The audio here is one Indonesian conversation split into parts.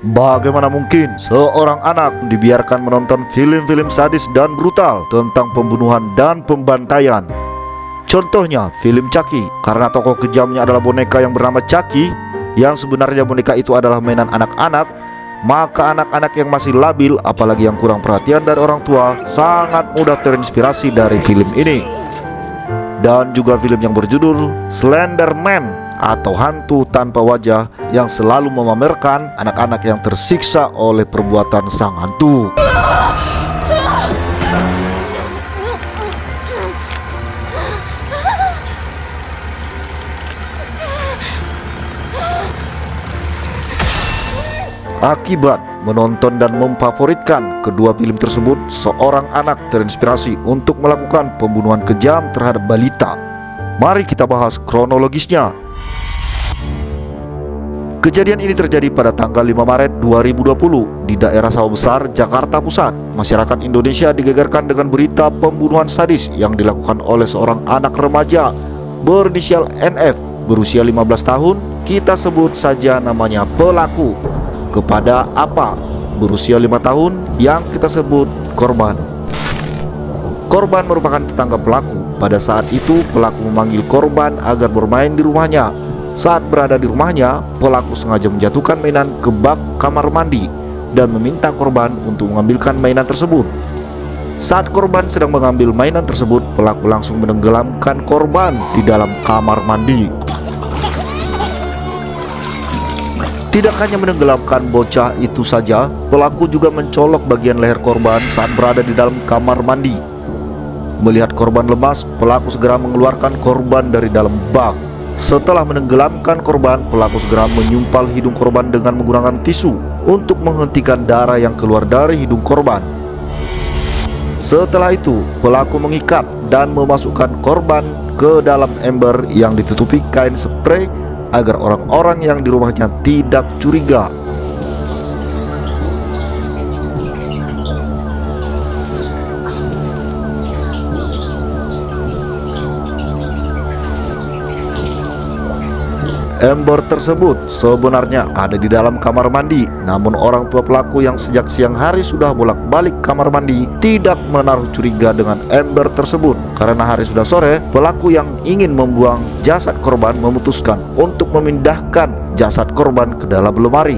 Bagaimana mungkin seorang anak dibiarkan menonton film-film sadis dan brutal tentang pembunuhan dan pembantaian? Contohnya film Chucky, karena tokoh kejamnya adalah boneka yang bernama Chucky, yang sebenarnya boneka itu adalah mainan anak-anak, maka anak-anak yang masih labil, apalagi yang kurang perhatian dari orang tua, sangat mudah terinspirasi dari film ini. Dan juga film yang berjudul Slender Man atau hantu tanpa wajah, yang selalu memamerkan anak-anak yang tersiksa oleh perbuatan sang hantu. Akibat menonton dan memfavoritkan kedua film tersebut, seorang anak terinspirasi untuk melakukan pembunuhan kejam terhadap balita. Mari kita bahas kronologisnya. Kejadian ini terjadi pada tanggal 5 Maret 2020 di daerah Sawah Besar, Jakarta Pusat. Masyarakat Indonesia digegerkan dengan berita pembunuhan sadis yang dilakukan oleh seorang anak remaja berinisial NF berusia 15 tahun. Kita sebut saja namanya pelaku. Kepada apa berusia 5 tahun yang kita sebut korban. Korban merupakan tetangga pelaku. Pada saat itu pelaku memanggil korban agar bermain di rumahnya. Saat berada di rumahnya, pelaku sengaja menjatuhkan mainan ke bak kamar mandi dan meminta korban untuk mengambilkan mainan tersebut. Saat korban sedang mengambil mainan tersebut, pelaku langsung menenggelamkan korban di dalam kamar mandi. Tidak hanya menenggelamkan bocah itu saja, pelaku juga mencolok bagian leher korban saat berada di dalam kamar mandi. Melihat korban lemas, pelaku segera mengeluarkan korban dari dalam bak. Setelah menenggelamkan korban, pelaku segera menyumpal hidung korban dengan menggunakan tisu untuk menghentikan darah yang keluar dari hidung korban. Setelah itu, pelaku mengikat dan memasukkan korban ke dalam ember yang ditutupi kain spray agar orang-orang yang di rumahnya tidak curiga. Ember tersebut sebenarnya ada di dalam kamar mandi, namun orang tua pelaku yang sejak siang hari sudah bolak-balik kamar mandi tidak menaruh curiga dengan ember tersebut. Karena hari sudah sore, pelaku yang ingin membuang jasad korban memutuskan untuk memindahkan jasad korban ke dalam lemari.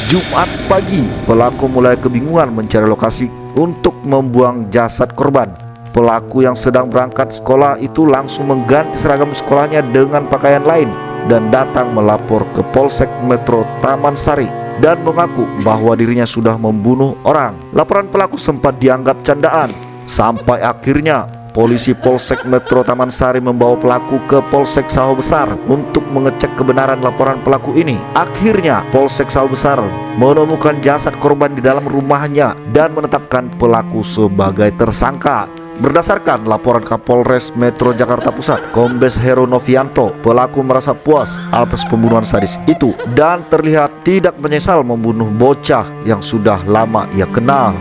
Jumat pagi, pelaku mulai kebingungan mencari lokasi untuk membuang jasad korban. Pelaku yang sedang berangkat sekolah itu langsung mengganti seragam sekolahnya dengan pakaian lain dan datang melapor ke Polsek Metro Taman Sari dan mengaku bahwa dirinya sudah membunuh orang. Laporan pelaku sempat dianggap candaan, sampai akhirnya polisi Polsek Metro Taman Sari membawa pelaku ke Polsek Sawah Besar untuk mengecek kebenaran laporan pelaku ini. Akhirnya Polsek Sawah Besar menemukan jasad korban di dalam rumahnya dan menetapkan pelaku sebagai tersangka. Berdasarkan laporan Kapolres Metro Jakarta Pusat, Kombes Heru Novianto, pelaku merasa puas atas pembunuhan sadis itu dan terlihat tidak menyesal membunuh bocah yang sudah lama ia kenal.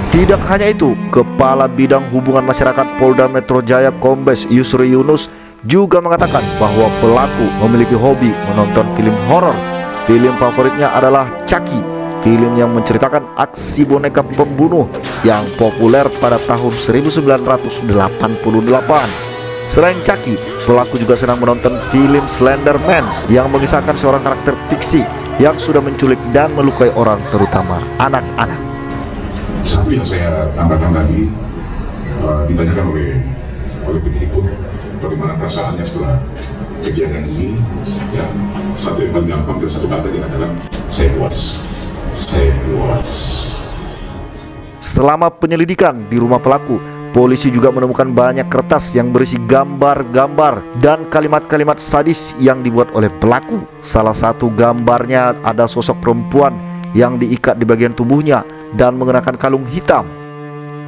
Tidak hanya itu, Kepala Bidang Hubungan Masyarakat Polda Metro Jaya Kombes Yusri Yunus juga mengatakan bahwa pelaku memiliki hobi menonton film horor. Film favoritnya adalah Chucky, film yang menceritakan aksi boneka pembunuh yang populer pada tahun 1988. Selain Chucky, pelaku juga sedang menonton film Slender Man yang mengisahkan seorang karakter fiksi yang sudah menculik dan melukai orang, terutama anak-anak. Satu yang saya tambahkan tadi, ditanyakan oleh penyidik pun bagaimana perasaannya setelah kejadian ini. Ya, satu yang paling gampang dan satu kata dikatakan, saya puas. Selama penyelidikan di rumah pelaku, polisi juga menemukan banyak kertas yang berisi gambar-gambar dan kalimat-kalimat sadis yang dibuat oleh pelaku. Salah satu gambarnya ada sosok perempuan yang diikat di bagian tubuhnya dan mengenakan kalung hitam.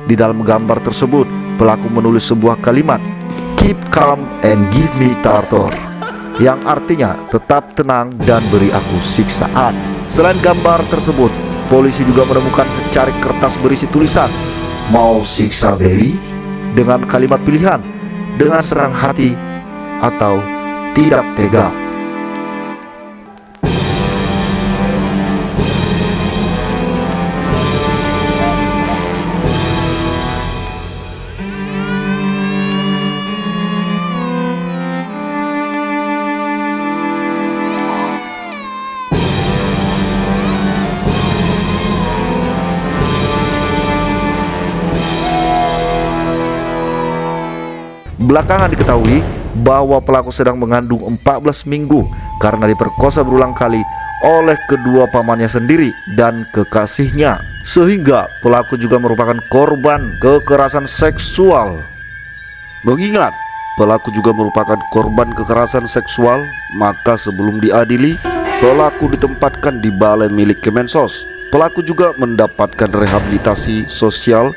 Di dalam gambar tersebut, pelaku menulis sebuah kalimat, "Keep calm and give me torture," yang artinya tetap tenang dan beri aku siksaan. Selain gambar tersebut, polisi juga menemukan secari kertas berisi tulisan, "Mau siksa baby?" dengan kalimat pilihan, "dengan senang hati" atau "tidak tega". Belakangan diketahui bahwa pelaku sedang mengandung 14 minggu karena diperkosa berulang kali oleh kedua pamannya sendiri dan kekasihnya, sehingga pelaku juga merupakan korban kekerasan seksual. Mengingat pelaku juga merupakan korban kekerasan seksual, maka sebelum diadili, pelaku ditempatkan di balai milik Kemensos. Pelaku juga mendapatkan rehabilitasi sosial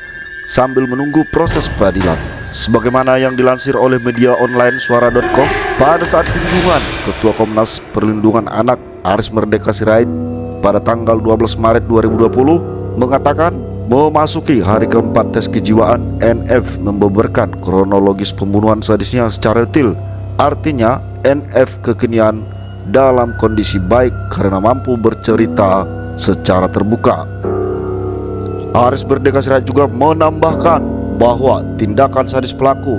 sambil menunggu proses peradilan. Sebagaimana yang dilansir oleh media online suara.com, pada saat kunjungan Ketua Komnas Perlindungan Anak Aris Merdeka Sirait pada tanggal 12 Maret 2020 mengatakan memasuki hari keempat tes kejiwaan, NF membeberkan kronologis pembunuhan sadisnya secara detail. Artinya NF kekinian dalam kondisi baik karena mampu bercerita secara terbuka. Aris Merdeka Sirait juga menambahkan bahwa tindakan sadis pelaku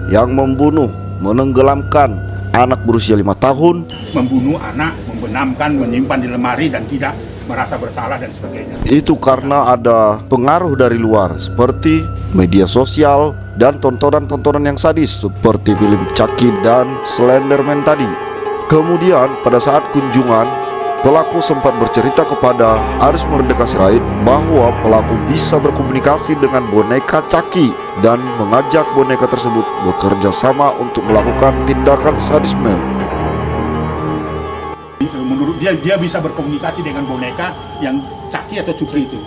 yang membunuh, menenggelamkan anak berusia 5 tahun, membunuh anak, membenamkan, menyimpan di lemari dan tidak merasa bersalah dan sebagainya, itu karena ada pengaruh dari luar seperti media sosial dan tontonan-tontonan yang sadis seperti film Chucky dan Slenderman tadi. Kemudian pada saat kunjungan, pelaku sempat bercerita kepada Aris Merdeka Sirait bahwa pelaku bisa berkomunikasi dengan boneka Chucky dan mengajak boneka tersebut bekerja sama untuk melakukan tindakan sadisme. menurut dia bisa berkomunikasi dengan boneka yang Chucky atau Cuki itu.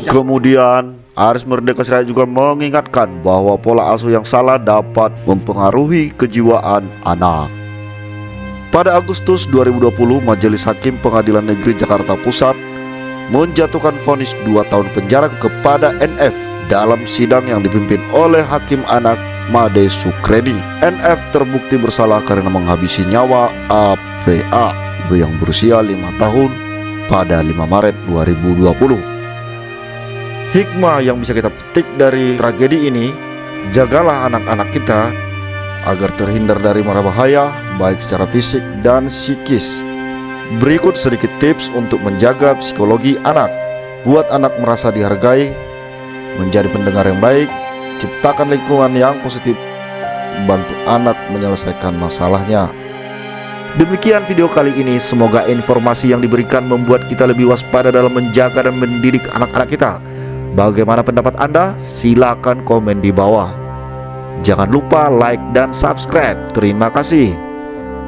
Kemudian Aris Merdeka Sirait juga mengingatkan bahwa pola asuh yang salah dapat mempengaruhi kejiwaan anak. Pada Agustus 2020, Majelis Hakim Pengadilan Negeri Jakarta Pusat menjatuhkan vonis 2 tahun penjara kepada NF dalam sidang yang dipimpin oleh Hakim Anak Made Sukredi. NF terbukti bersalah karena menghabisi nyawa APA yang berusia 5 tahun pada 5 Maret 2020. Hikmah yang bisa kita petik dari tragedi ini, jagalah anak-anak kita agar terhindar dari mara bahaya baik secara fisik dan psikis. Berikut sedikit tips untuk menjaga psikologi anak. Buat anak merasa dihargai, menjadi pendengar yang baik, ciptakan lingkungan yang positif, bantu anak menyelesaikan masalahnya. Demikian video kali ini, semoga informasi yang diberikan membuat kita lebih waspada dalam menjaga dan mendidik anak-anak kita. Bagaimana pendapat Anda? Silakan komen di bawah. Jangan lupa like dan subscribe. Terima kasih.